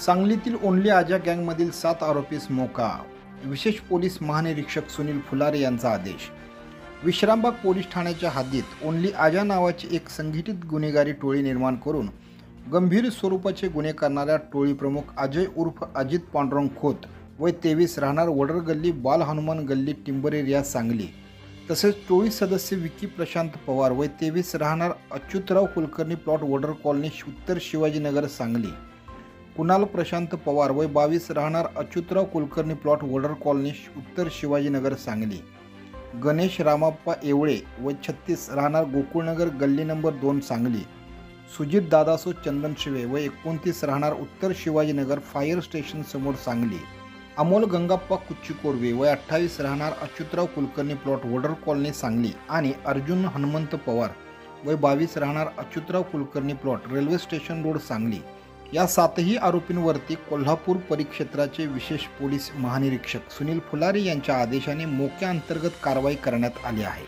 सांगलीतील ओनली आजा गँगमधील 7 आरोपीस मोका। विशेष पोलीस महानिरीक्षक सुनील फुलारे यांचा आदेश। विश्रामबाग पोलीस ठाण्याच्या हद्दीत ओनली आजा नावाची एक संघटित गुन्हेगारी टोळी निर्माण करून गंभीर स्वरूपाचे गुन्हे करणाऱ्या टोळी प्रमुख अजय उर्फ अजित पांडुरंग खोत वय 23 राहणार वडर गल्ली बाल हनुमान गल्ली टिंबर एरिया सांगली, तसेच टोळी सदस्य विकी प्रशांत पवार वय 23 राहणार अच्युतराव कुलकर्णी प्लॉट वडर कॉलनी उत्तर शिवाजीनगर सांगली, कुणाल प्रशांत पवार वय 22 राहणार अच्युतराव कुलकर्णी प्लॉट वडर कॉलनी उत्तर शिवाजीनगर सांगली, गणेश रामाप्पा एवळे वय 36 राहणार गोकुळनगर गल्ली नंबर 2 सांगली, सुजित दादासो चंदन शिवे वय 29 राहणार उत्तर शिवाजीनगर फायर स्टेशन समोर सांगली, अमोल गंगाप्पा कुच्ची कोरवे वय 28 राहणार अच्युतराव कुलकर्णी प्लॉट वडर कॉलनी सांगली आणि अर्जुन हनुमंत पवार वय 22 राहणार Achyutrao Kulkarni plot railway station road Sangli, या 7ही आरोपींवरती कोल्हापूर परिक्षेत्राचे विशेष पोलीस महानिरीक्षक सुनील फुलारे यांच्या आदेशाने मोक्या अंतर्गत कारवाई करण्यात आली आहे।